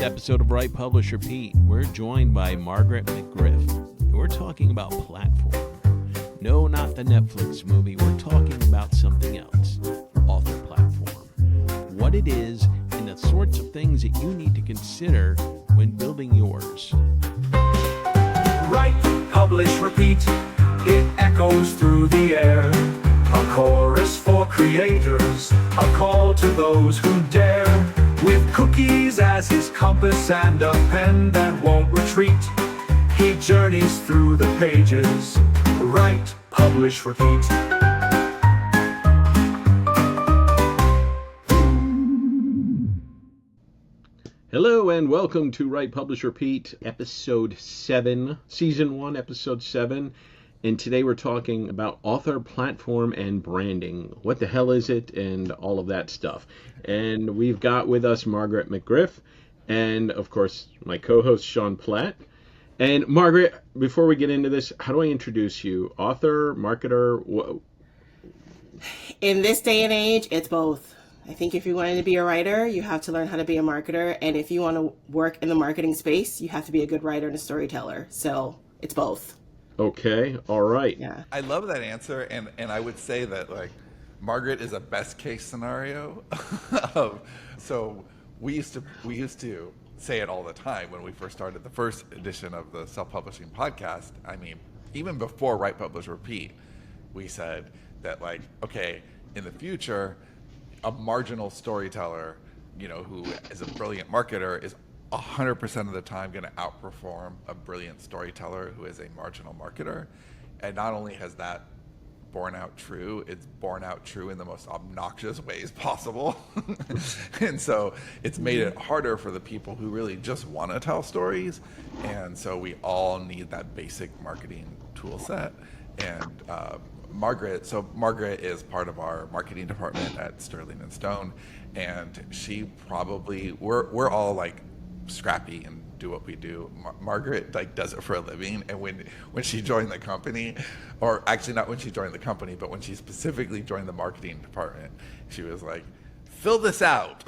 episode of Write, Publish, Repeat, we're joined by Margaret McGriff. We're talking about platform. No, not the Netflix movie. We're talking about something else. Author platform. What it is and the sorts of things that you need to consider when building yours. Write, publish, repeat. It echoes through the air. A chorus for creators. A call to those who dare. With cookies as his compass and a pen that won't retreat, he journeys through the pages. Write, publish, repeat. Hello and welcome to Write, Publish, Repeat, Episode 7, Season 1, Episode 7. And today we're talking about author platform and branding. What the hell is it and all of that stuff. And we've got with us Margaret McGriff and, of course, my co-host Sean Platt. And Margaret, before we get into this, how do I introduce you? Author, marketer? In this day and age, it's both. I think if you wanted to be a writer, you have to learn how to be a marketer. And if you want to work in the marketing space, you have to be a good writer and a storyteller. So it's both. Okay, all right. Yeah. I love that answer, and I would say that Margaret is a best case scenario. So we used to say it all the time when we first started the first edition of the self-publishing podcast. I mean, even before Write, Publish, Repeat, we said that okay, in the future, a marginal storyteller, who is a brilliant marketer is 100% of the time going to outperform a brilliant storyteller who is a marginal marketer. And not only has that borne out true, it's borne out true in the most obnoxious ways possible. And so it's made it harder for the people who really just want to tell stories. And so we all need that basic marketing tool set. And Margaret is part of our marketing department at Sterling & Stone. And she probably, we're all scrappy and do what we do. Margaret does it for a living, and when she joined the company, or actually not when she joined the company, but when she specifically joined the marketing department, she was like, fill this out.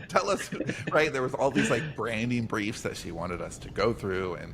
Tell us, right? There was all these branding briefs that she wanted us to go through, and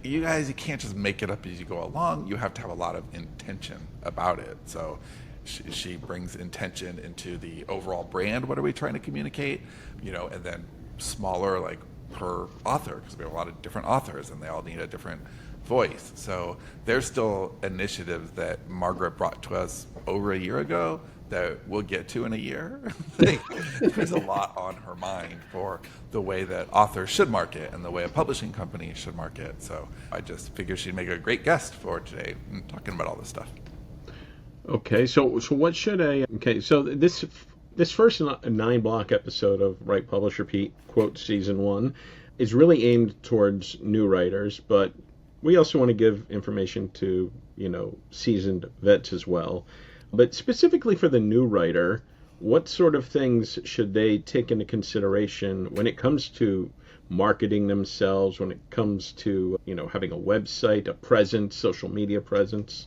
you guys, you can't just make it up as you go along. You have to have a lot of intention about it. So she brings intention into the overall brand. What are we trying to communicate? And then smaller per author, because we have a lot of different authors and they all need a different voice. So there's still initiatives that Margaret brought to us over a year ago that we'll get to in a year. There's a lot on her mind for the way that authors should market and the way a publishing company should market. So I just figured she'd make a great guest for today talking about all this stuff. Okay, so what should so this first 9-block episode of Write, Publish, Repeat, quote, Season 1, is really aimed towards new writers, but we also want to give information to, seasoned vets as well. But specifically for the new writer, what sort of things should they take into consideration when it comes to marketing themselves, when it comes to, having a website, a presence, social media presence?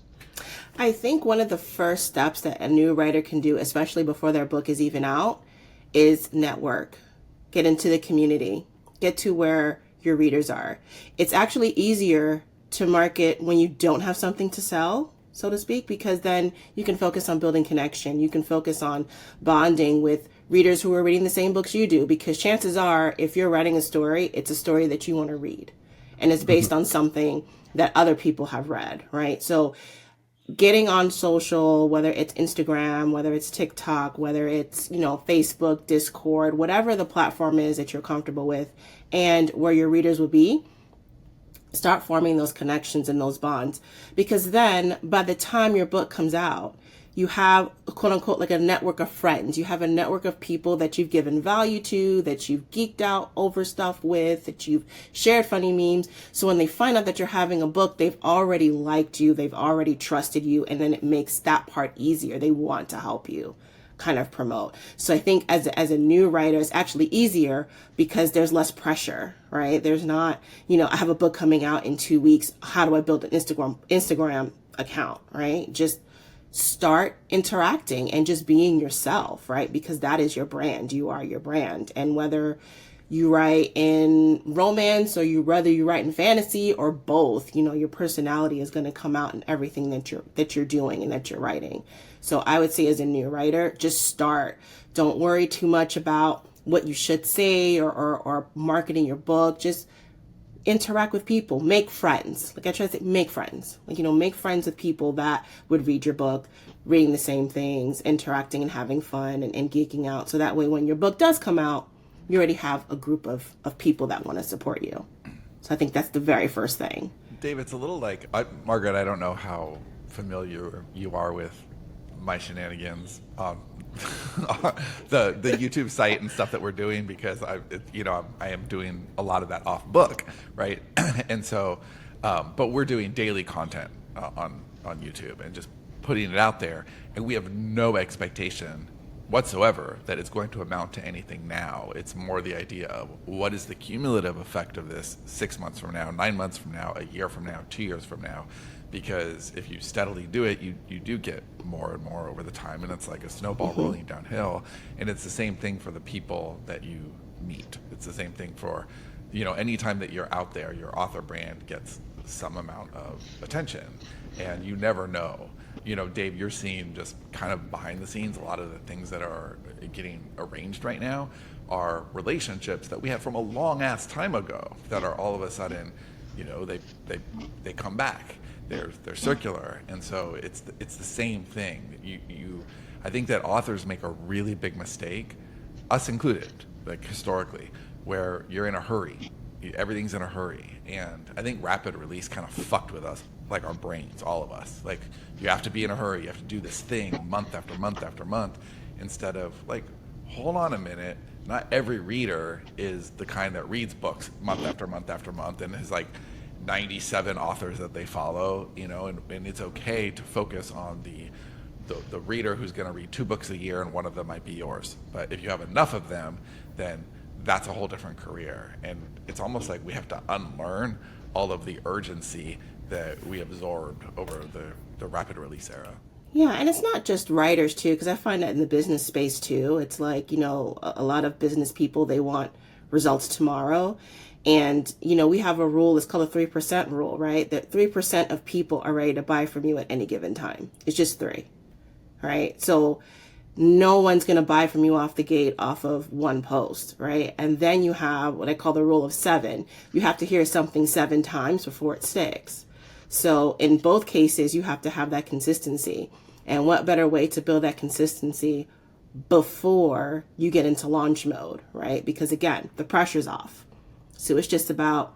I think one of the first steps that a new writer can do, especially before their book is even out, is network. Get into the community. Get to where your readers are. It's actually easier to market when you don't have something to sell, so to speak, because then you can focus on building connection. You can focus on bonding with readers who are reading the same books you do, because chances are, if you're writing a story, it's a story that you want to read. And it's based on something that other people have read, right? So getting on social, whether it's Instagram, whether it's TikTok, whether it's, Facebook, Discord, whatever the platform is that you're comfortable with and where your readers will be, start forming those connections and those bonds. Because then by the time your book comes out, you have, quote unquote, a network of friends. You have a network of people that you've given value to, that you've geeked out over stuff with, that you've shared funny memes. So when they find out that you're having a book, they've already liked you, they've already trusted you, and then it makes that part easier. They want to help you kind of promote. So I think as a new writer, it's actually easier because there's less pressure, right? There's not, I have a book coming out in 2 weeks. How do I build an Instagram account, right? Just start interacting and just being yourself, right? Because that is your brand. You are your brand. And whether you write in romance, or whether you write in fantasy, or both, your personality is going to come out in everything that you're doing and that you're writing. So I would say, as a new writer, just start. Don't worry too much about what you should say or marketing your book. Just interact with people, make friends. Like I try to say, make friends. Make friends with people that would read your book, reading the same things, interacting and having fun and geeking out. So that way, when your book does come out, you already have a group of people that want to support you. So I think that's the very first thing. Dave, it's a little like, Margaret, I don't know how familiar you are with my shenanigans on the YouTube site and stuff that we're doing, because I am doing a lot of that off book, right? And so, but we're doing daily content on YouTube and just putting it out there, and we have no expectation whatsoever that it's going to amount to anything now. It's more the idea of what is the cumulative effect of this 6 months from now, 9 months from now, a year from now, 2 years from now. Because if you steadily do it, you do get more and more over the time, and it's like a snowball rolling downhill. And it's the same thing for the people that you meet. It's the same thing for, anytime that you're out there, your author brand gets some amount of attention, and you never know. Dave, you're seeing just kind of behind the scenes, a lot of the things that are getting arranged right now are relationships that we had from a long ass time ago that are all of a sudden, they come back. They're circular, and so it's the same thing. I think that authors make a really big mistake, us included, like historically, where you're in a hurry. Everything's in a hurry, and I think rapid release kind of fucked with us, like our brains, all of us. Like, you have to be in a hurry. You have to do this thing month after month after month, instead of like, hold on a minute. Not every reader is the kind that reads books month after month after month and is like 97 authors that they follow, and it's okay to focus on the reader who's going to read 2 books a year, and one of them might be yours. But if you have enough of them, then that's a whole different career. And it's almost like we have to unlearn all of the urgency that we absorbed over the rapid release era. Yeah, and it's not just writers too, because I find that in the business space too. It's like, a lot of business people, they want results tomorrow. And, we have a rule, it's called the 3% rule, right? That 3% of people are ready to buy from you at any given time. It's just 3, right? So no one's going to buy from you off the gate off of one post, right? And then you have what I call the rule of 7. You have to hear something 7 times before it sticks. So in both cases, you have to have that consistency. And what better way to build that consistency before you get into launch mode, right? Because again, the pressure's off. So it's just about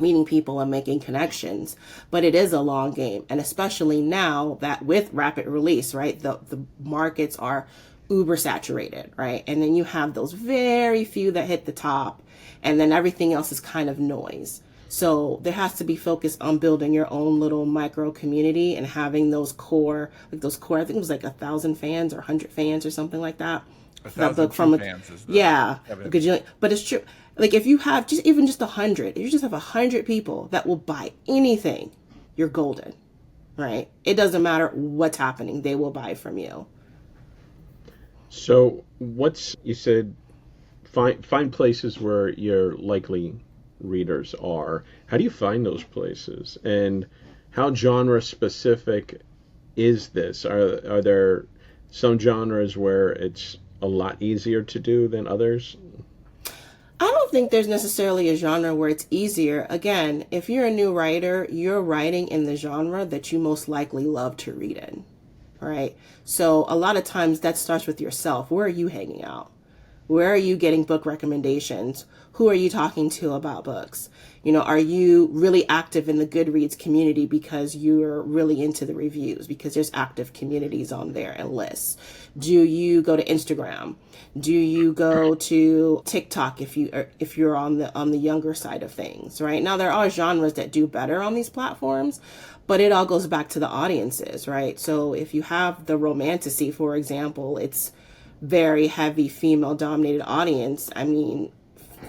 meeting people and making connections. But it is a long game. And especially now that with rapid release, right, the markets are uber saturated, right? And then you have those very few that hit the top, and then everything else is kind of noise. So there has to be focus on building your own little micro community and having those core, I think it was like 1,000 fans or 100 fans or something like that. 1,000 fans is but it's true. Like if you have just 100, if you just have 100 people that will buy anything, you're golden, right? It doesn't matter what's happening. They will buy from you. So you said find places where your likely readers are. How do you find those places? And how genre specific is this? Are there some genres where it's a lot easier to do than others? I don't think there's necessarily a genre where it's easier. Again, if you're a new writer, you're writing in the genre that you most likely love to read in, right? So a lot of times that starts with yourself. Where are you hanging out? Where are you getting book recommendations? Who are you talking to about books? Are you really active in the Goodreads community because you're really into the reviews, because there's active communities on there and lists? Do you go to Instagram? Do you go to TikTok if you're on the younger side of things, right? Now there are genres that do better on these platforms, but it all goes back to the audiences, right? So if you have the romantasy, for example, it's very heavy female dominated audience. I mean,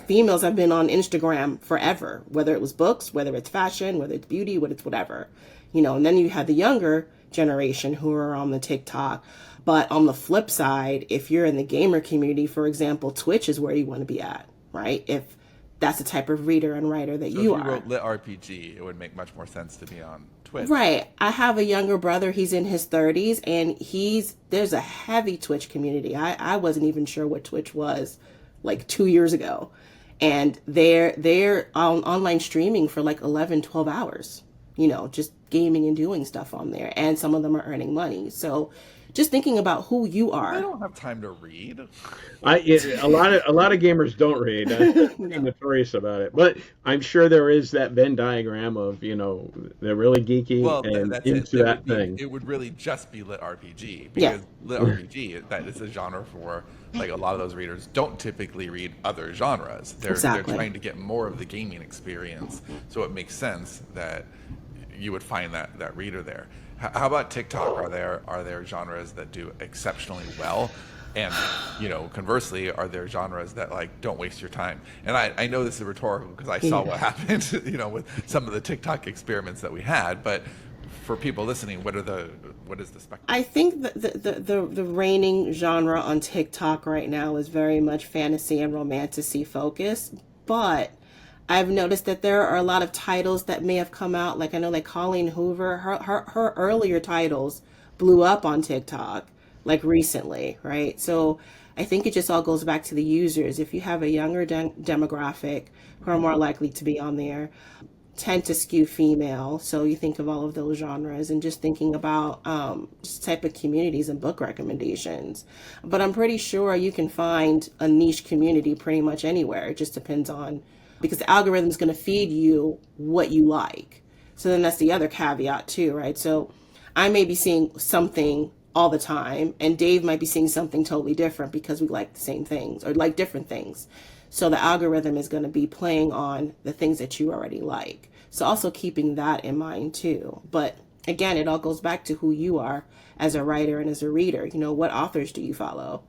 females have been on Instagram forever, whether it was books, whether it's fashion, whether it's beauty, whether it's whatever, and then you have the younger generation who are on the TikTok. But on the flip side, if you're in the gamer community, for example, Twitch is where you want to be at, right? If that's the type of reader and writer that So you if you are. wrote lit RPG, it would make much more sense to be on Twitch. Right. I have a younger brother. He's in his 30s, and there's a heavy Twitch community. I wasn't even sure what Twitch was like 2 years ago. And they're on online streaming for like 11, 12 hours, just gaming and doing stuff on there. And some of them are earning money. So just thinking about who you I are. don't have time to read. A lot of gamers don't read. I'm notorious about it, but I'm sure there is that Venn diagram of they're really geeky Well, and that's into it. that thing. It would really just be lit RPG Yeah. because lit RPG that is a genre for like a lot of those readers don't typically read other genres. They're Exactly. trying to get more of the gaming experience, so it makes sense that you would find that reader there. How about TikTok? Are there genres that do exceptionally well? And conversely, are there genres that like don't waste your time? And I know this is rhetorical because I saw what happened, with some of the TikTok experiments that we had. But for people listening, what is the spectrum? I think the reigning genre on TikTok right now is very much fantasy and romantasy focused, but I've noticed that there are a lot of titles that may have come out. Like I know, like Colleen Hoover, her earlier titles blew up on TikTok, like recently, right? So I think it just all goes back to the users. If you have a younger demographic who are more likely to be on there, tend to skew female. So you think of all of those genres and just thinking about just type of communities and book recommendations. But I'm pretty sure you can find a niche community pretty much anywhere. It just depends on, because the algorithm is going to feed you what you like. So then that's the other caveat too, right? So I may be seeing something all the time and Dave might be seeing something totally different because we like the same things or like different things. So the algorithm is going to be playing on the things that you already like. So also keeping that in mind too. But again, it all goes back to who you are as a writer and as a reader. What authors do you follow?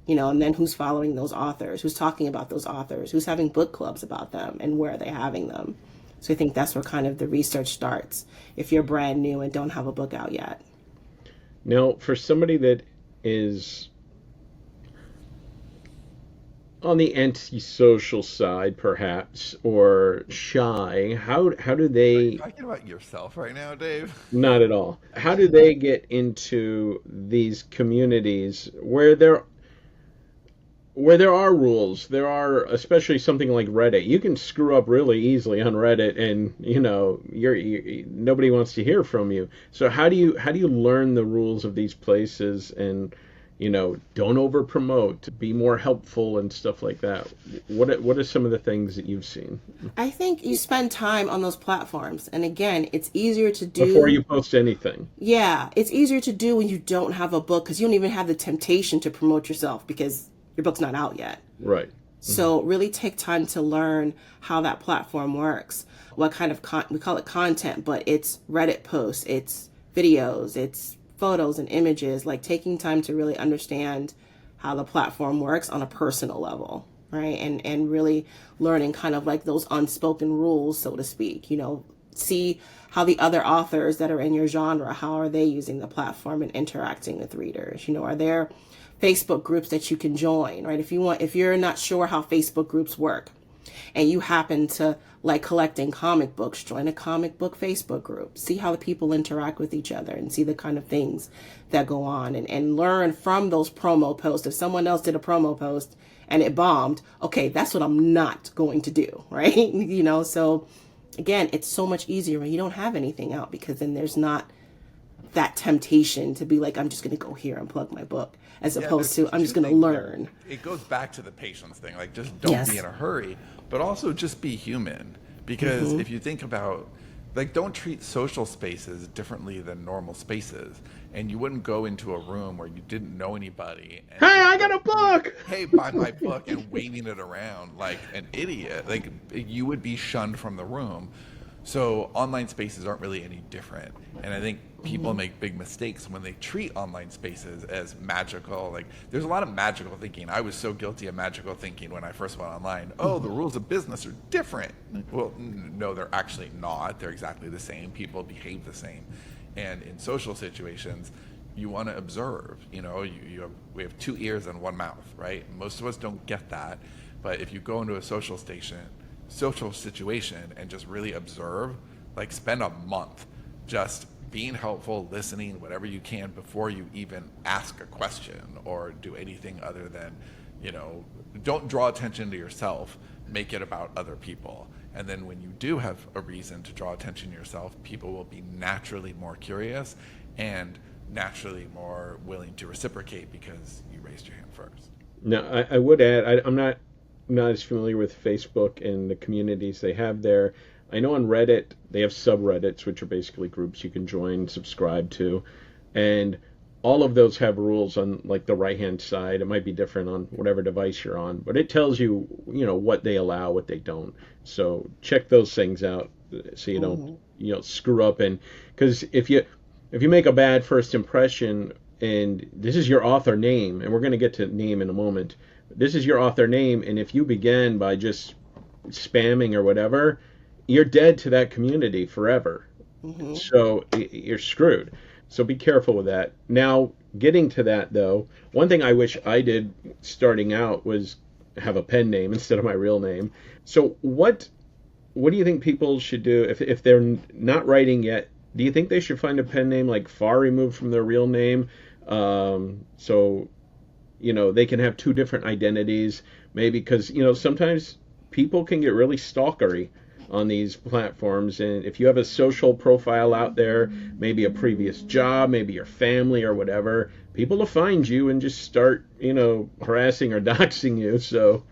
And then who's following those authors, who's talking about those authors, who's having book clubs about them, and where are they having them? So I think that's where kind of the research starts if you're brand new and don't have a book out yet. Now, for somebody that is on the antisocial side, perhaps, or shy, how do Are you they? talking about yourself right now, Dave? Not at all. How do they get into these communities where there are rules? There are, especially something like Reddit. You can screw up really easily on Reddit, and nobody wants to hear from you. So how do you learn the rules of these places and don't over promote, be more helpful and stuff like that? What are some of the things that you've seen I think you spend time on those platforms. And again, it's easier to do before you post anything? Yeah, it's easier to do when you don't have a book because you don't even have the temptation to promote yourself because your book's not out yet. Right. So really take time to learn how that platform works. What kind of we call it content, but it's Reddit posts, it's videos, it's photos and images, like taking time to really understand how the platform works on a personal level, right? And really learning kind of like those unspoken rules, so to speak, see how the other authors that are in your genre, how are they using the platform and interacting with readers? Are there Facebook groups that you can join, right? If you're not sure how Facebook groups work and you happen to like collecting comic books, join a comic book Facebook group, see how the people interact with each other and see the kind of things that go on and learn from those promo posts. If someone else did a promo post and it bombed, okay, that's what I'm not going to do, right? So again, it's so much easier when you don't have anything out because then there's not that temptation to be like, I'm just going to go here and plug my book as opposed to I'm just going to learn. It goes back to the patience thing. Like, just don't be in a hurry, but also just be human. Because if you think about, like, don't treat social spaces differently than normal spaces. And you wouldn't go into a room where you didn't know anybody. And Hey, I got a book! Hey, buy my book, and waving it around like an idiot. Like, you would be shunned from the room. So online spaces aren't really any different. And I think people make big mistakes when they treat online spaces as magical. Like, there's a lot of magical thinking. I was so guilty of magical thinking when I first went online. Oh, the rules of business are different. Well, no, they're actually not. They're exactly the same. People behave the same. And in social situations, you want to observe. We have 2 ears and 1 mouth, right? Most of us don't get that. But if you go into a social situation and just really observe, like spend a month just being helpful, listening, whatever you can before you even ask a question or do anything other than, don't draw attention to yourself, make it about other people. And then when you do have a reason to draw attention to yourself, people will be naturally more curious and naturally more willing to reciprocate because you raised your hand first. Now, I would add, I'm not as familiar with Facebook and the communities they have there. I know on Reddit, they have subreddits, which are basically groups you can join, subscribe to, and all of those have rules on like the right-hand side. It might be different on whatever device you're on, but it tells you, what they allow, what they don't. So check those things out so you don't, screw up. And because if you make a bad first impression, and this is your author name, and we're going to get to name in a moment, this is your author name, and if you begin by just spamming or whatever, you're dead to that community forever. So you're screwed. So be careful with that. Now, getting to that, though, one thing I wish I did starting out was have a pen name instead of my real name. So what do you think people should do if they're not writing yet? Do you think they should find a pen name like far removed from their real name? So, they can have two different identities, maybe, because, sometimes people can get really stalkery on these platforms. And if you have a social profile out there, maybe a previous job, maybe your family or whatever, people will find you and just start, harassing or doxing you. So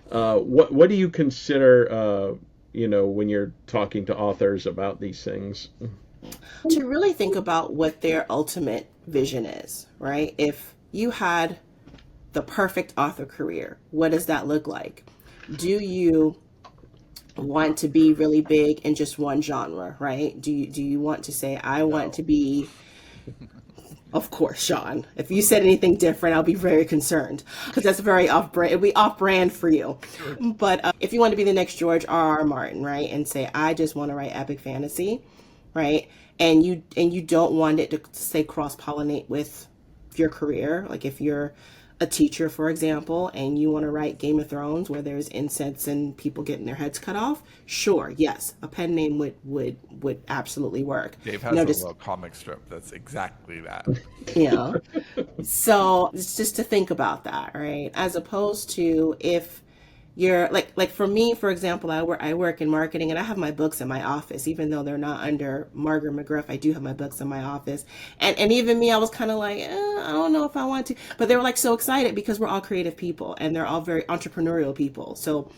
what do you consider, when you're talking to authors about these things? To really think about what their ultimate vision is, right? If you had the perfect author career, what does that look like? Do you want to be really big in just one genre, right? Do you want to say, I want to be, of course, Sean, if you said anything different, I'll be very concerned because that's very off-brand. It'll be off-brand for you. Sure. But if you want to be the next George R.R. Martin, right? And say, I just want to write epic fantasy, right? And you don't want it to say cross-pollinate with your career. Like if you're a teacher, for example, and you want to write Game of Thrones where there's incense and people getting their heads cut off, sure, yes, a pen name would absolutely work. Dave has a little comic strip that's exactly that. So it's just to think about that, right? As opposed to if you're like for me, for example, I work in marketing and I have my books in my office, even though they're not under Margaret McGriff. I do have my books in my office, and even me, I was kind of like, I don't know if I want to, but they were like so excited because we're all creative people and they're all very entrepreneurial people. So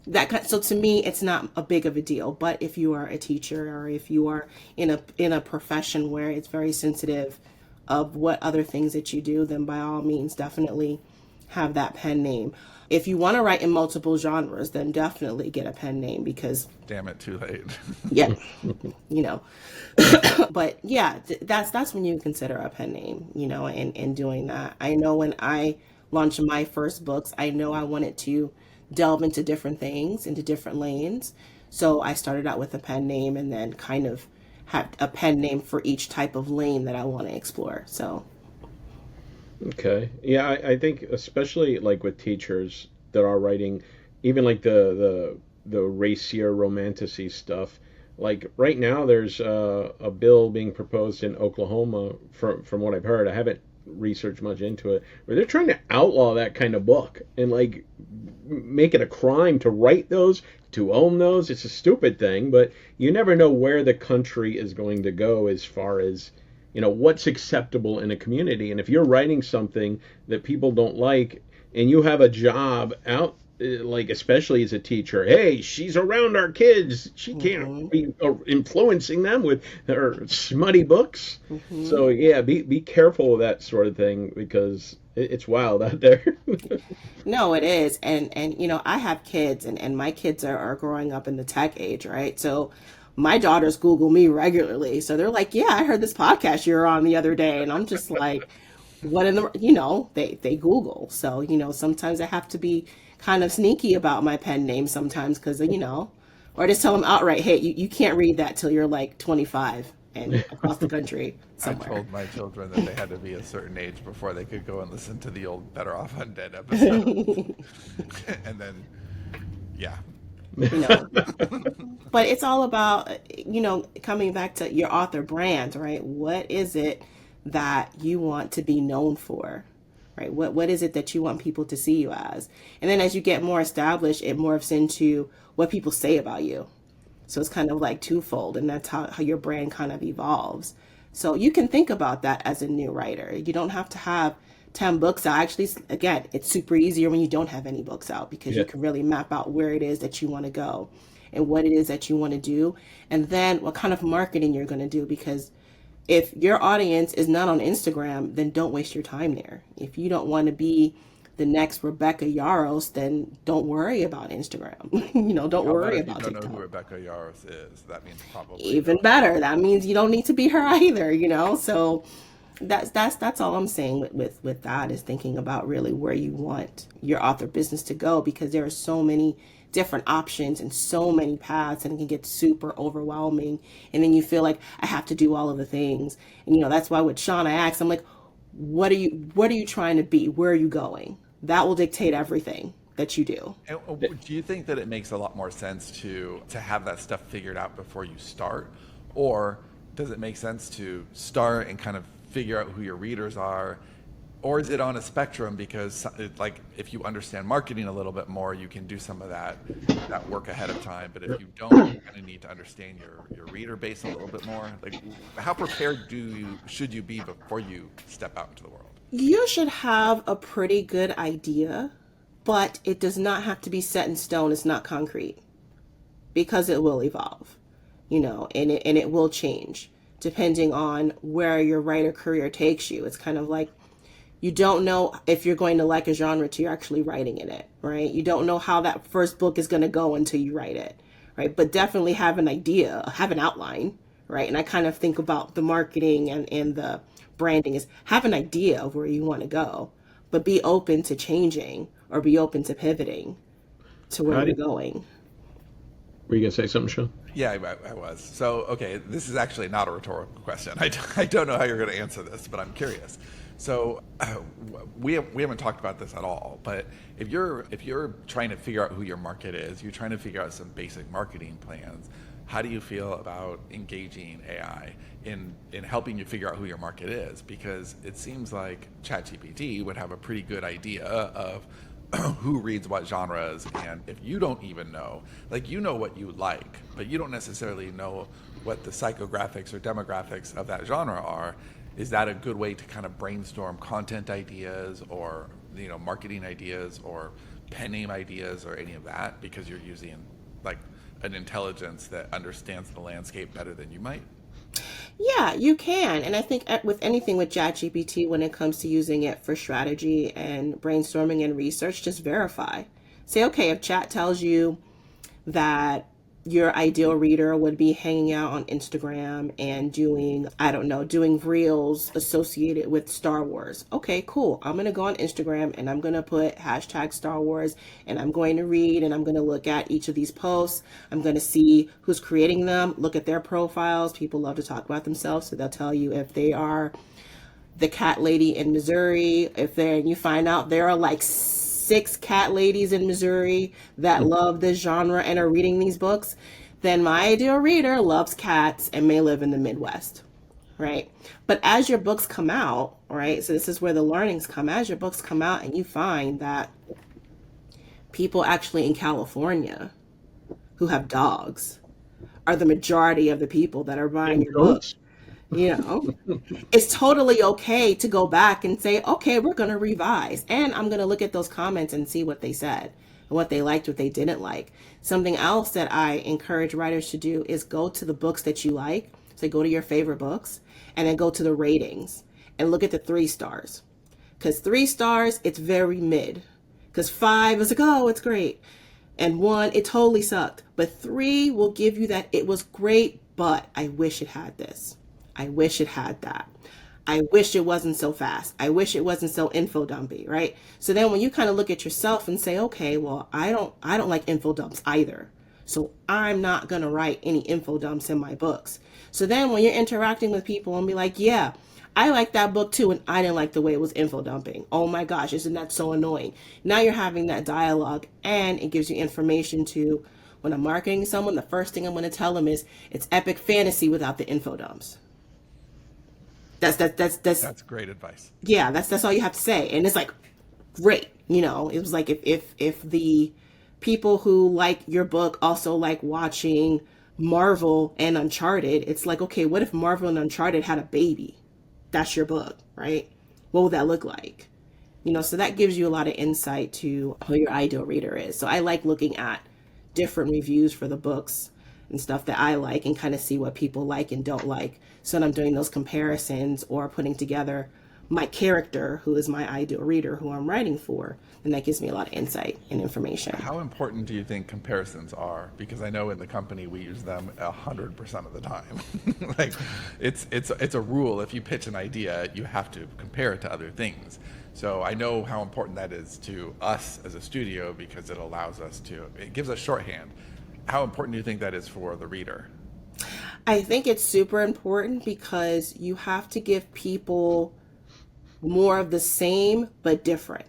to me, it's not a big of a deal. But if you are a teacher or if you are in a profession where it's very sensitive of what other things that you do, then by all means, definitely have that pen name. If you want to write in multiple genres, then definitely get a pen name because... Damn it, too late. Yeah, But yeah, that's when you consider a pen name, and doing that. I know when I launched my first books, I know I wanted to delve into different things, into different lanes. So I started out with a pen name and then kind of had a pen name for each type of lane that I want to explore. So... Okay. Yeah, I think especially like with teachers that are writing even like the racier romanticy stuff. Like right now there's a bill being proposed in Oklahoma from what I've heard. I haven't researched much into it, where they're trying to outlaw that kind of book and like make it a crime to write those, to own those. It's a stupid thing, but you never know where the country is going to go as far as what's acceptable in a community. And if you're writing something that people don't like and you have a job out, like especially as a teacher, hey, she's around our kids, she can't be influencing them with her smutty books. So yeah, be careful of that sort of thing because it's wild out there. No, it is. And I have kids and my kids are growing up in the tech age, right? So my daughters Google me regularly. So they're like, yeah, I heard this podcast you were on the other day. And I'm just like, what in the, they Google. So, sometimes I have to be kind of sneaky about my pen name sometimes because, or just tell them outright, hey, you can't read that till you're like 25. and across the country I somewhere. told my children that they had to be a certain age before they could go and listen to the old Better Off Undead episode. And then, yeah. You know, but it's all about, coming back to your author brand, right? What is it that you want to be known for, right? What is it that you want people to see you as? And then as you get more established, it morphs into what people say about you. So it's kind of like twofold, and that's how your brand kind of evolves. So you can think about that as a new writer. You don't have to have 10 books out. Actually, again, it's super easier when you don't have any books out, because you can really map out where it is that you want to go and what it is that you want to do, and then what kind of marketing you're going to do. Because if your audience is not on Instagram, then don't waste your time there. If you don't want to be the next Rebecca Yaros, then don't worry about Instagram. Don't worry about TikTok. If you don't TikTok. know who Rebecca Yaros is, that means probably Even better. That means you don't need to be her either. So that's all I'm saying with that, is thinking about really where you want your author business to go, because there are so many different options and so many paths, and it can get super overwhelming, and then you feel like I have to do all of the things. And that's why with Sean, I asked, I'm like, what are you trying to be? Where are you going? That will dictate everything that you do. And do you think that it makes a lot more sense to have that stuff figured out before you start, or does it make sense to start and kind of figure out who your readers are, or is it on a spectrum? Because like if you understand marketing a little bit more, you can do some of that work ahead of time. But if you don't, you kind of need to understand your reader base a little bit more. Like, how prepared should you be before you step out into the world? You should have a pretty good idea, but it does not have to be set in stone. It's not concrete, because it will evolve, and it will change depending on where your writer career takes you. It's kind of like, you don't know if you're going to like a genre till you're actually writing in it, right? You don't know how that first book is going to go until you write it, right? But definitely have an idea, have an outline, right? And I kind of think about the marketing and the branding is have an idea of where you want to go, but be open to changing or be open to pivoting to where you're going. Were you going to say something, Sean? Yeah, I was. So, okay, this is actually not a rhetorical question. I don't know how you're going to answer this, but I'm curious. So, we haven't talked about this at all, but if you're trying to figure out who your market is, you're trying to figure out some basic marketing plans, how do you feel about engaging AI in helping you figure out who your market is? Because it seems like ChatGPT would have a pretty good idea of who reads what genres, and if you don't even know, like, what you like, but you don't necessarily know what the psychographics or demographics of that genre are, is that a good way to kind of brainstorm content ideas or marketing ideas or pen name ideas or any of that, because you're using like an intelligence that understands the landscape better than you might? Yeah, you can. And I think with anything with ChatGPT, when it comes to using it for strategy and brainstorming and research, just verify. Say, okay, if chat tells you that your ideal reader would be hanging out on Instagram and doing reels associated with Star Wars. Okay, cool. I'm going to go on Instagram and I'm going to put hashtag Star Wars, and I'm going to read and I'm going to look at each of these posts. I'm going to see who's creating them, look at their profiles. People love to talk about themselves, so they'll tell you if they are the cat lady in Missouri. You find out there are like 6 cat ladies in Missouri that love this genre and are reading these books, then my ideal reader loves cats and may live in the Midwest, right? But as your books come out, right, so this is where the learnings come, as your books come out and you find that people actually in California who have dogs are the majority of the people that are buying your books. It's totally okay to go back and say, okay, we're going to revise. And I'm going to look at those comments and see what they said, what they liked, what they didn't like. Something else that I encourage writers to do is go to the books that you like. So go to your favorite books and then go to the ratings and look at the 3 stars. Because 3 stars, it's very mid. Because 5 is like, oh, it's great. And 1, it totally sucked. But 3 will give you that it was great, but I wish it had this. I wish it had that. I wish it wasn't so fast. I wish it wasn't so info dumpy, right? So then when you kind of look at yourself and say, okay, well, I don't like info dumps either. So I'm not going to write any info dumps in my books. So then when you're interacting with people and be like, yeah, I like that book too, and I didn't like the way it was info dumping. Oh my gosh, isn't that so annoying? Now you're having that dialogue, and it gives you information to, when I'm marketing someone, the first thing I'm going to tell them is it's epic fantasy without the info dumps. That's great advice. yeah, that's all you have to say. And it's like, great. It was like if the people who like your book also like watching Marvel and Uncharted, it's like, okay, what if Marvel and Uncharted had a baby? That's your book, right? What would that look like? So that gives you a lot of insight to who your ideal reader is. So I like looking at different reviews for the books and stuff that I like and kind of see what people like and don't like. So when I'm doing those comparisons or putting together my character, who is my ideal reader, who I'm writing for, then that gives me a lot of insight and information. How important do you think comparisons are? Because I know in the company we use them 100% of the time. Like, it's a rule. If you pitch an idea, you have to compare it to other things. So I know how important that is to us as a studio because it gives us shorthand. How important do you think that is for the reader? I think it's super important because you have to give people more of the same but different.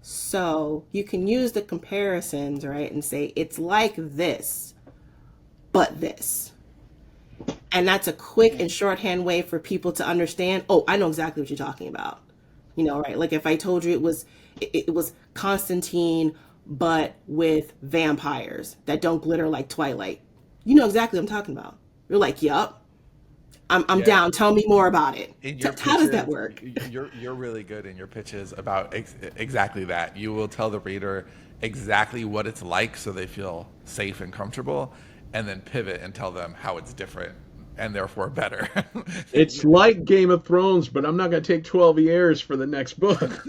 So you can use the comparisons, right, and say it's like this, but this. And that's a quick and shorthand way for people to understand, oh, I know exactly what you're talking about. Right? Like if I told you it was Constantine, but with vampires that don't glitter like Twilight. You know exactly what I'm talking about. You're like, yup. I'm down. Tell me more about it. How does that work? You're really good in your pitches about exactly that. You will tell the reader exactly what it's like so they feel safe and comfortable, and then pivot and tell them how it's different and therefore better. It's like Game of Thrones, but I'm not going to take 12 years for the next book.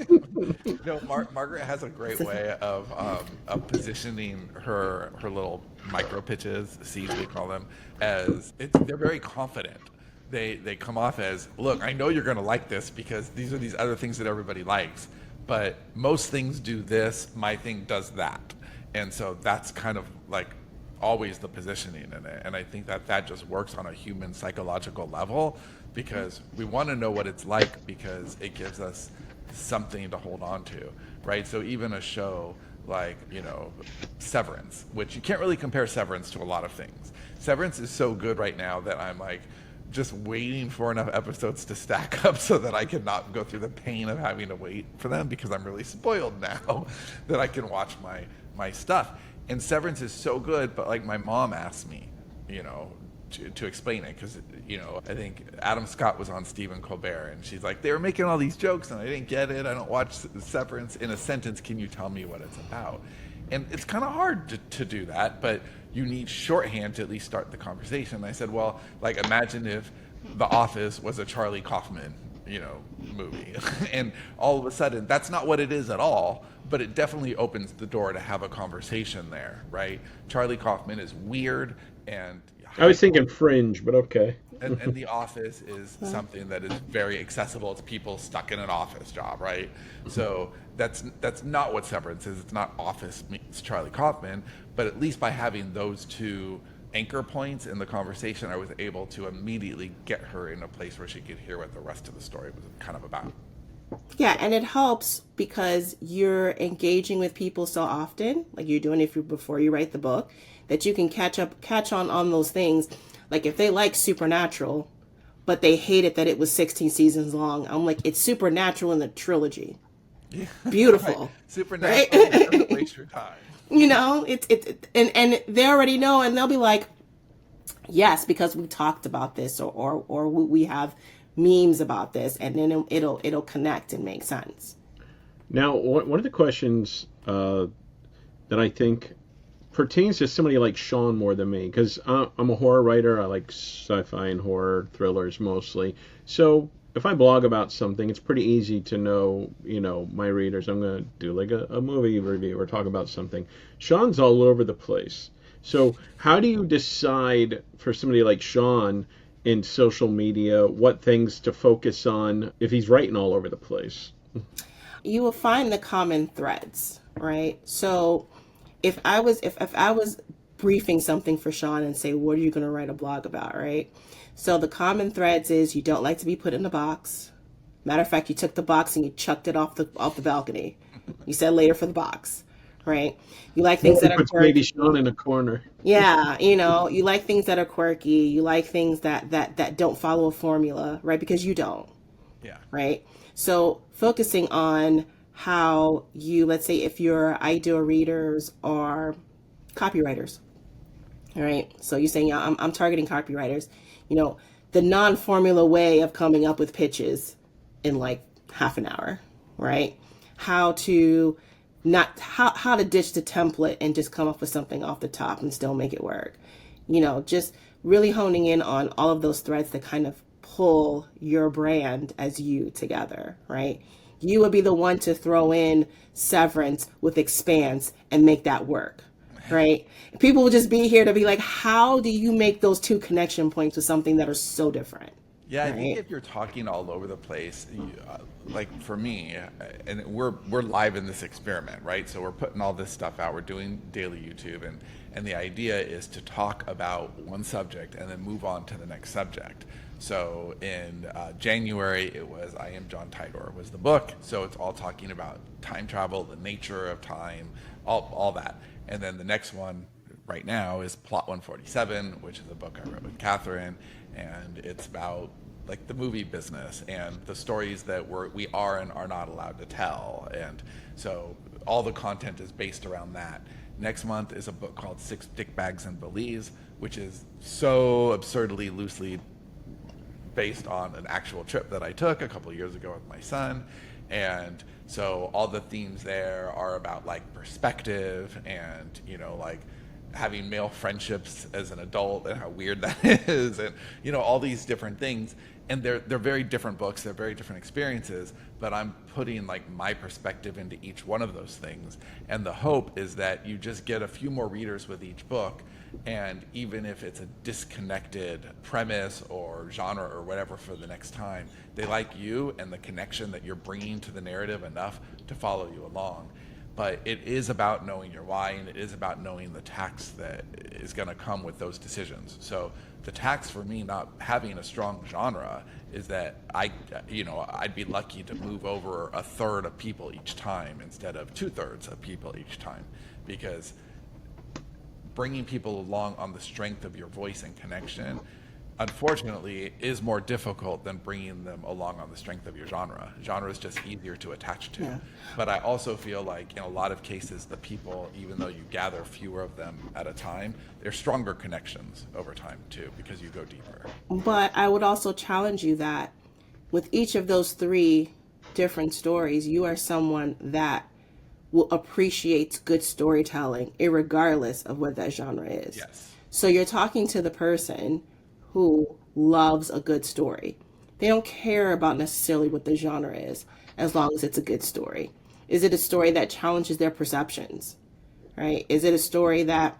Margaret has a great way of positioning her little micro pitches, seeds we call them, they're very confident. They come off as, look, I know you're going to like this because these are these other things that everybody likes, but most things do this, my thing does that. And so that's kind of like always the positioning in it. And I think that just works on a human psychological level because we want to know what it's like because it gives us something to hold on to, right? So even a show like, Severance, which you can't really compare Severance to a lot of things. Severance is so good right now that I'm like just waiting for enough episodes to stack up so that I can not go through the pain of having to wait for them because I'm really spoiled now that I can watch my stuff. And Severance is so good, but like my mom asked me, to explain it because, I think Adam Scott was on Stephen Colbert and she's like, they were making all these jokes and I didn't get it. I don't watch Severance. In a sentence, can you tell me what it's about? And it's kind of hard to do that, but you need shorthand to at least start the conversation. And I said, well, like imagine if The Office was a Charlie Kaufman, movie. And all of a sudden, that's not what it is at all, but it definitely opens the door to have a conversation there, right? Charlie Kaufman is weird and I was thinking Fringe, but okay. and The Office is something that is very accessible to people stuck in an office job, right? So that's not what Severance is. It's not Office meets Charlie Kaufman, but at least by having those two anchor points in the conversation, I was able to immediately get her in a place where she could hear what the rest of the story was kind of about. Yeah, and it helps because you're engaging with people so often, like you're doing it before you write the book, that you can catch on those things. Like if they like Supernatural, but they hated that it was 16 seasons long, I'm like, it's Supernatural in the trilogy. Yeah. Beautiful. Right. Supernatural, right? Doesn't waste your time. And they already know, and they'll be like, yes, because we talked about this, or we have memes about this, and then it'll connect and make sense. Now, one of the questions that I think pertains to somebody like Sean more than me, because I'm a horror writer. I like sci-fi and horror thrillers mostly. So if I blog about something, it's pretty easy to know, my readers. I'm going to do like a movie review or talk about something. Sean's all over the place. So how do you decide for somebody like Sean in social media what things to focus on if he's writing all over the place? You will find the common threads, right? So if I was briefing something for Sean and say, what are you going to write a blog about, right? So the common threads is you don't like to be put in a box. Matter of fact, you took the box and you chucked it off the balcony. You said later for the box, right? You like things that are Puts quirky. baby Sean in a corner. Yeah, you like things that are quirky. You like things that don't follow a formula, right? Because you don't, Yeah. right? So focusing on how you, let's say if your ideal readers are copywriters, all right? So you're saying, yeah, I'm targeting copywriters, the non-formula way of coming up with pitches in like half an hour, right? How to ditch the template and just come up with something off the top and still make it work. Just really honing in on all of those threads that kind of pull your brand as you together, right? You would be the one to throw in Severance with Expanse and make that work, right? People will just be here to be like, how do you make those two connection points with something that are so different? Yeah, I right? think if you're talking all over the place, like for me, and we're live in this experiment, right? So we're putting all this stuff out. We're doing daily YouTube, and the idea is to talk about one subject and then move on to the next subject. So in January, it was I Am John Titor was the book. So it's all talking about time travel, the nature of time, all that. And then the next one right now is Plot 147, which is a book I wrote with Catherine, and it's about like the movie business and the stories that we are and are not allowed to tell. And so all the content is based around that. Next month is a book called Six Dick Bags in Belize, which is so absurdly loosely based on an actual trip that I took a couple of years ago with my son. And so all the themes there are about like perspective and, like having male friendships as an adult and how weird that is, and all these different things. And they're very different books, they're very different experiences, but I'm putting like my perspective into each one of those things. And the hope is that you just get a few more readers with each book, and even if it's a disconnected premise or genre or whatever for the next time, they like you and the connection that you're bringing to the narrative enough to follow you along. But it is about knowing your why, and it is about knowing the tax that is going to come with those decisions. So the tax for me not having a strong genre is that I'd be lucky to move over a third of people each time instead of 2/3 of people each time, because bringing people along on the strength of your voice and connection, unfortunately, is more difficult than bringing them along on the strength of your genre. Genre is just easier to attach to. Yeah. But I also feel like in a lot of cases, the people, even though you gather fewer of them at a time, they're stronger connections over time too, because you go deeper. But I would also challenge you that with each of those three different stories, you are someone that will appreciate good storytelling, irregardless of what that genre is. Yes. So you're talking to the person who loves a good story. They don't care about necessarily what the genre is, as long as it's a good story. Is it a story that challenges their perceptions, right? Is it a story that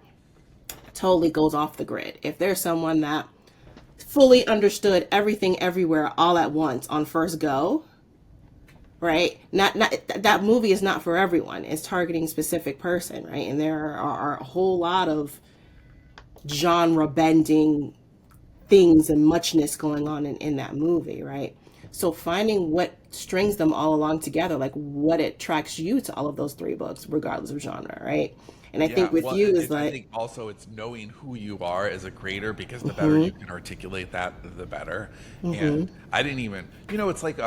totally goes off the grid? If there's someone that fully understood everything everywhere all at once on first go, right? Not that movie is not for everyone. It's targeting a specific person, right? And there are a whole lot of genre bending things and muchness going on in that movie, right? So finding what strings them all along together, like what attracts you to all of those three books, regardless of genre, right? And I think with you is I like, think also it's knowing who you are as a creator, because the better you can articulate that, the better. And I didn't even, it's like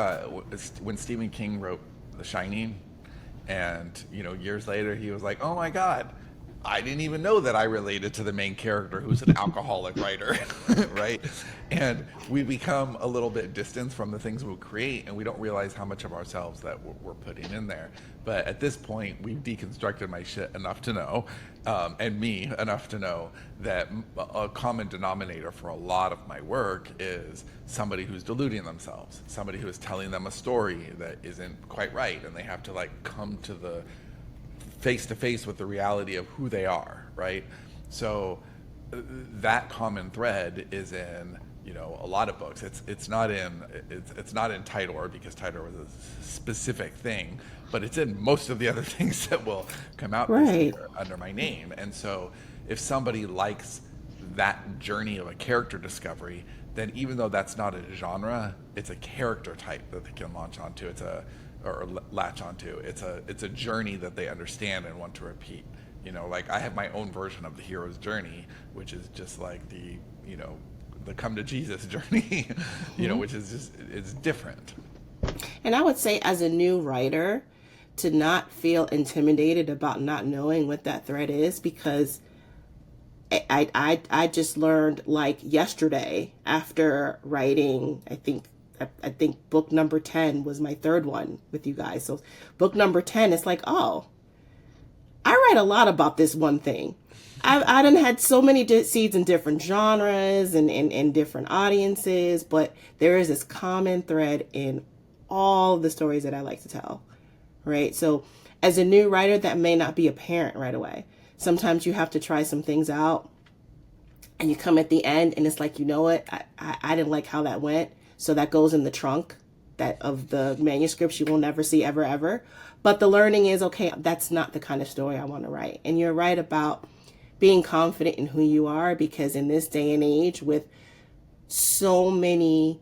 when Stephen King wrote The Shining, and years later he was like, oh my God, I didn't even know that I related to the main character who's an alcoholic writer, right? And we become a little bit distant from the things we create, and we don't realize how much of ourselves that we're putting in there. But at this point, we've deconstructed my shit enough to know, and me enough to know that a common denominator for a lot of my work is somebody who's deluding themselves, somebody who is telling them a story that isn't quite right, and they have to like come to the face to face with the reality of who they are, right? So that common thread is in a lot of books. It's not in Titor, because Titor was a specific thing, but it's in most of the other things that will come out this Right. year under my name. And so if somebody likes that journey of a character discovery, then even though that's not a genre, it's a character type that they can latch onto. It's a journey that they understand and want to repeat. You know, like I have my own version of the hero's journey, which is just like the come to Jesus journey, which is just, it's different. And I would say, as a new writer, to not feel intimidated about not knowing what that thread is, because I just learned like yesterday after writing, I think book number 10 was my third one with you guys. So book number 10, it's like, oh, I write a lot about this one thing. I done had so many seeds in different genres and different audiences, but there is this common thread in all the stories that I like to tell, right? So as a new writer, that may not be apparent right away. Sometimes you have to try some things out and you come at the end and it's like, you know what? I didn't like how that went. So that goes in the trunk of the manuscripts you will never see ever, ever. But the learning is, okay, that's not the kind of story I want to write. And you're right about being confident in who you are, because in this day and age with so many,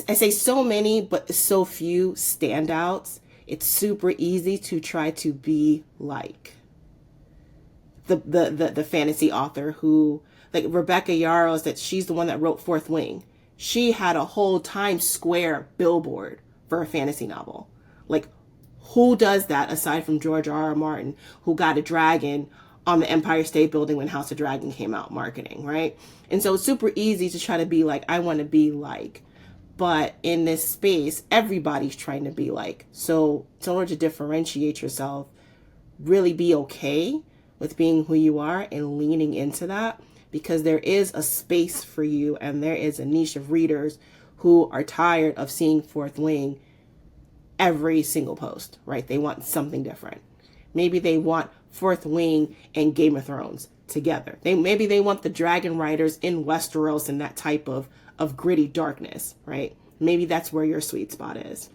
I say so many, but so few standouts, it's super easy to try to be like the fantasy author who, like Rebecca Yarros, that she's the one that wrote Fourth Wing. She had a whole Times Square billboard for a fantasy novel. Like, who does that aside from George R.R. Martin, who got a dragon on the Empire State Building when House of Dragon came out, marketing, right? And so it's super easy to try to be like, I want to be like. But in this space, everybody's trying to be like. So in order to differentiate yourself, really be okay with being who you are and leaning into that, because there is a space for you and there is a niche of readers who are tired of seeing Fourth Wing every single post, right? They want something different. Maybe they want Fourth Wing and Game of Thrones together. Maybe they want the dragon riders in Westeros and that type of gritty darkness, right? Maybe that's where your sweet spot is.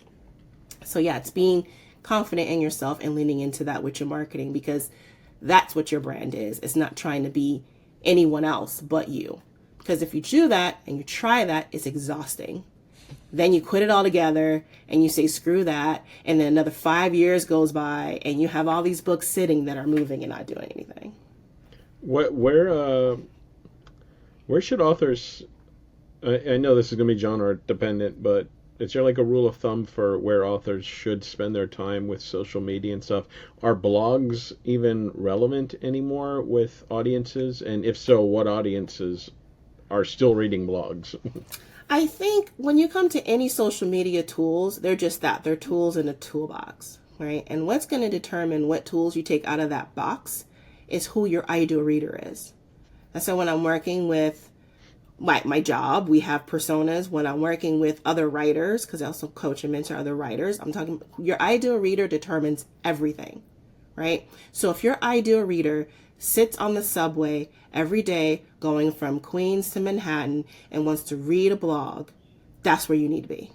So yeah, it's being confident in yourself and leaning into that with your marketing, because that's what your brand is. It's not trying to be anyone else but you. Because if you do that and you try that, it's exhausting. Then you quit it all together and you say, screw that. And then another 5 years goes by and you have all these books sitting that are moving and not doing anything. Where should authors, I know this is going to be genre dependent, but is there like a rule of thumb for where authors should spend their time with social media and stuff? Are blogs even relevant anymore with audiences? And if so, what audiences are still reading blogs? I think when you come to any social media tools, they're just that. They're tools in a toolbox, right? And what's going to determine what tools you take out of that box is who your ideal reader is. And so when I'm working with my job, we have personas. When I'm working with other writers, because I also coach and mentor other writers, I'm talking, your ideal reader determines everything, right? So if your ideal reader sits on the subway every day going from Queens to Manhattan and wants to read a blog, that's where you need to be.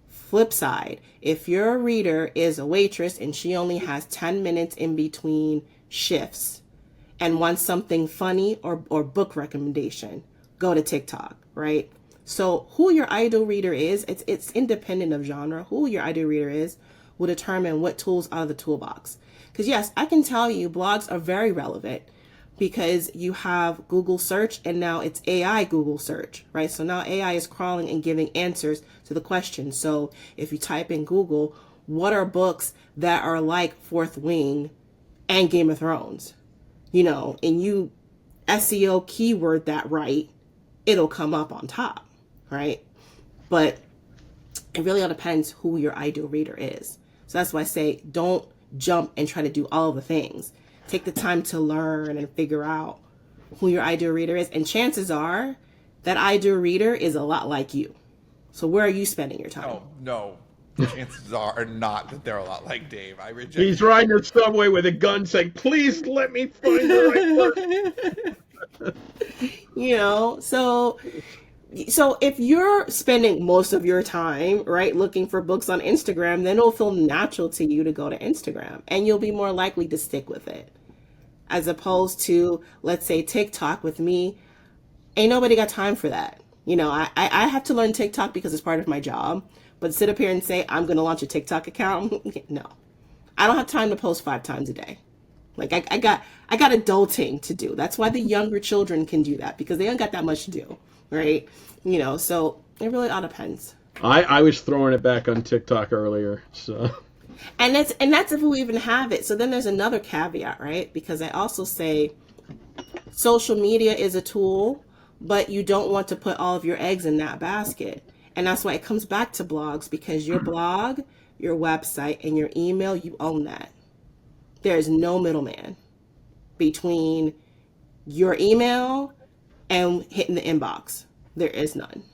Flip side, if your reader is a waitress and she only has 10 minutes in between shifts and wants something funny or book recommendation, go to TikTok, right? So who your ideal reader is, it's independent of genre. Who your ideal reader is will determine what tools out of the toolbox. Because yes, I can tell you blogs are very relevant because you have Google search and now it's AI Google search, right? So now AI is crawling and giving answers to the question. So if you type in Google, what are books that are like Fourth Wing and Game of Thrones? And you SEO keyword that right, it'll come up on top, right? But it really all depends who your ideal reader is. So that's why I say don't jump and try to do all of the things. Take the time to learn and figure out who your ideal reader is. And chances are that ideal reader is a lot like you. So where are you spending your time? No. Chances are not that they're a lot like Dave. I reject. He's riding the subway with a gun saying, please let me find the right person. So if you're spending most of your time, right, looking for books on Instagram, then it'll feel natural to you to go to Instagram and you'll be more likely to stick with it. as opposed to, let's say, TikTok with me. Ain't nobody got time for that. You know, I have to learn TikTok because it's part of my job. But sit up here and say, I'm going to launch a TikTok account? No. I don't have time to post 5 times a day. Like, I got adulting to do. That's why the younger children can do that, because they don't got that much to do, right? You know, so it really all depends. I was throwing it back on TikTok earlier, so. And that's if we even have it. So then there's another caveat, right? Because I also say social media is a tool, but you don't want to put all of your eggs in that basket. And that's why it comes back to blogs, because your blog, your website, and your email, you own that. There is no middleman between your email and hitting the inbox. There is none,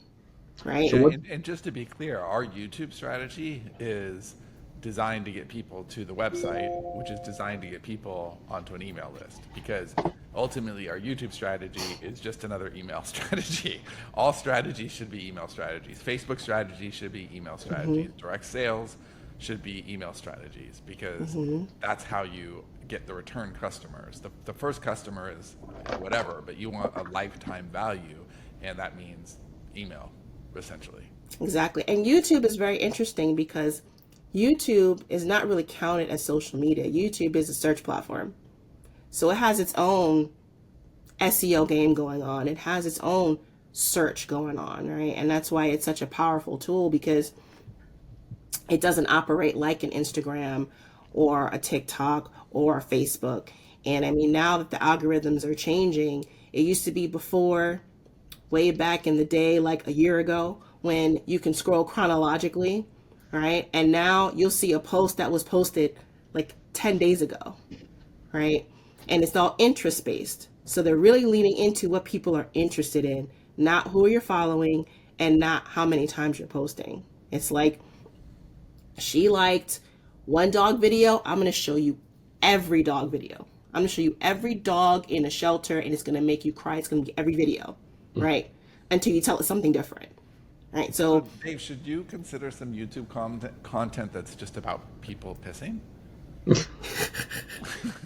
right? Yeah, and just to be clear, our YouTube strategy is designed to get people to the website, which is designed to get people onto an email list, because ultimately our YouTube strategy is just another email strategy. All strategies should be email strategies. Facebook strategy should be email strategies. Direct sales should be email strategies, because that's how you get the return customers. The first customer is whatever, but you want a lifetime value, and that means email, essentially. Exactly. And YouTube is very interesting because YouTube is not really counted as social media. YouTube is a search platform. So it has its own SEO game going on. It has its own search going on, right? And that's why it's such a powerful tool, because it doesn't operate like an Instagram or a TikTok or a Facebook. And I mean, now that the algorithms are changing, it used to be before, way back in the day, like a year ago, when you can scroll chronologically, right? And now you'll see a post that was posted like 10 days ago, right? And it's all interest based. So they're really leaning into what people are interested in, not who you're following and not how many times you're posting. It's like, she liked one dog video, I'm going to show you every dog video. I'm going to show you every dog in a shelter, and it's going to make you cry. It's going to be every video, right? Until you tell it something different, right? So, Dave, should you consider some YouTube content that's just about people pissing?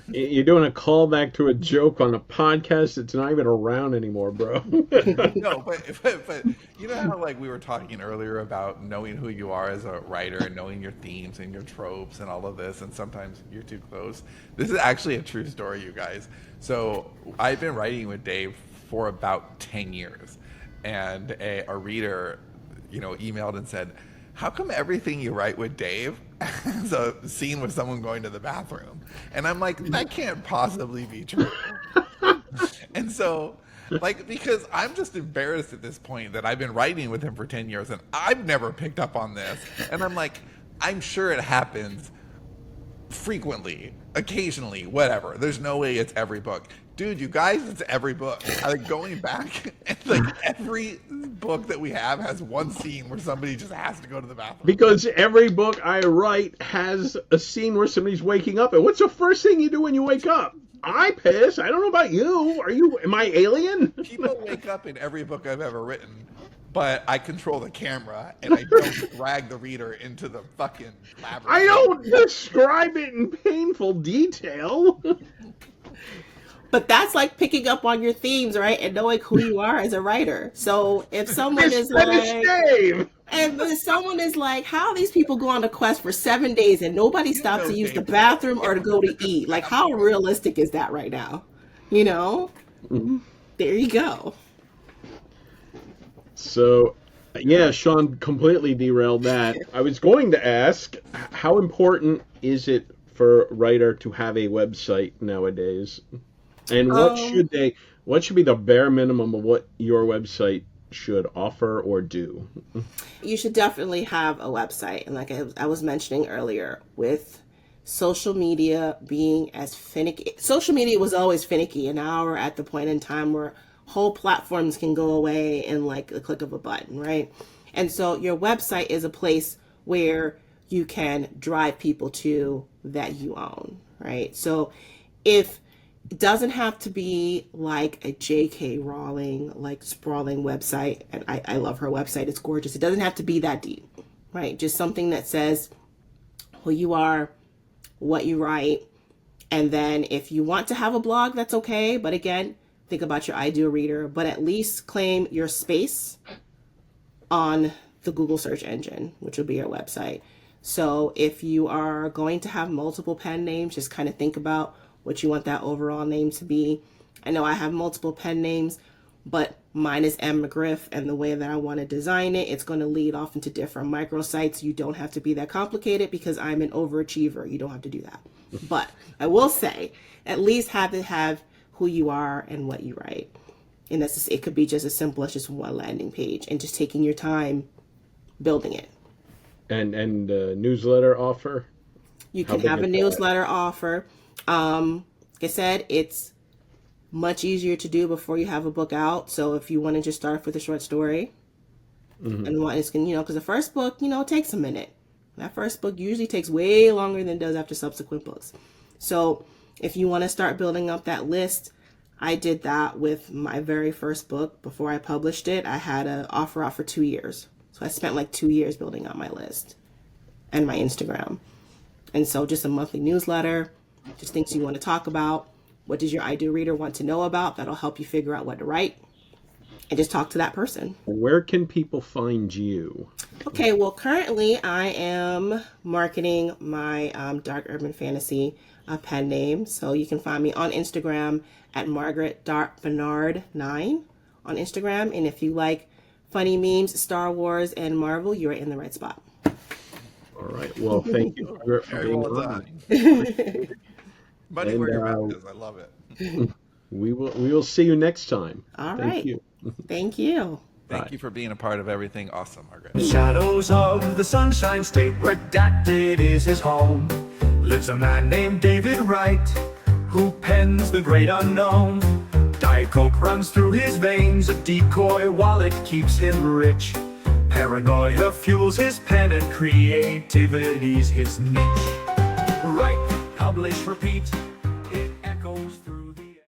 You're doing a callback to a joke on a podcast that's not even around anymore, bro. No, but you know how, like, we were talking earlier about knowing who you are as a writer and knowing your themes and your tropes and all of this, and sometimes you're too close. This is actually a true story, you guys. So I've been writing with Dave for about 10 years, and a reader, emailed and said, how come everything you write with Dave has a scene with someone going to the bathroom? And I'm like, that can't possibly be true. And so, because I'm just embarrassed at this point that I've been writing with him for 10 years and I've never picked up on this. And I'm like, I'm sure it happens frequently, occasionally, whatever. There's no way it's every book. Dude, you guys, it's every book. Going back, and every book that we have has one scene where somebody just has to go to the bathroom. Because every book I write has a scene where somebody's waking up. And what's the first thing you do when you wake up? I piss. I don't know about you. Am I alien? People wake up in every book I've ever written, but I control the camera and I don't drag the reader into the fucking labyrinth. I don't describe it in painful detail. but that's like picking up on your themes, right? And knowing who you are as a writer. So if someone is like, Dave. and if someone is like, how are these people go on a quest for 7 days and nobody stops to use the bathroom or to go to eat? Like, how realistic is that right now? There you go. So, yeah, Sean completely derailed that. I was going to ask, how important is it for a writer to have a website nowadays? And what should be the bare minimum of what your website should offer or do? You should definitely have a website. And like I was mentioning earlier, with social media being as finicky, social media was always finicky. And now we're at the point in time where whole platforms can go away in like a click of a button, right? And so your website is a place where you can drive people to that you own, right? So if it doesn't have to be like a J.K. Rowling, like sprawling website, and I love her website, it's gorgeous. It doesn't have to be that deep, right? Just something that says who you are, what you write, And then if you want to have a blog, that's okay. But again, think about your ideal reader, but at least claim your space on the Google search engine, which will be your website. So if you are going to have multiple pen names, just kind of think about what you want that overall name to be. I know I have multiple pen names, but mine is M. McGriff, and the way that I want to design it, it's going to lead off into different microsites. You don't have to be that complicated because I'm an overachiever. You don't have to do that. But I will say, at least have it have who you are and what you write. And that's just, it could be just as simple as just one landing page and just taking your time building it. And newsletter offer? You can have a newsletter offer. Like I said, it's much easier to do before you have a book out. So if you want to just start with a short story, and one is, because the first book, it takes a minute. That first book usually takes way longer than it does after subsequent books. So if you want to start building up that list, I did that with my very first book. Before I published it, I had an offer out for 2 years. So I spent like 2 years building out my list and my Instagram. And so just a monthly newsletter, just things you want to talk about. What does your ideal reader want to know about? That'll help you figure out what to write. And just talk to that person. Where can people find you? Okay, well, currently I am marketing my dark urban fantasy pen name. So you can find me on Instagram at Margaret.Bernard9 on Instagram. And if you like funny memes, Star Wars, and Marvel, you're in the right spot. All right. Well, thank you, Margaret, for being on. Money where your mouth is. I love it. We will see you next time. All Thank right. you. Thank you. Thank you for being a part of everything awesome, Margaret. The shadows of the Sunshine State, redacted is his home, lives a man named David Wright, who pens the great unknown. Diet Coke runs through his veins, a decoy wallet keeps him rich. Paranoia fuels his pen and creativity's his niche. Write, publish, repeat.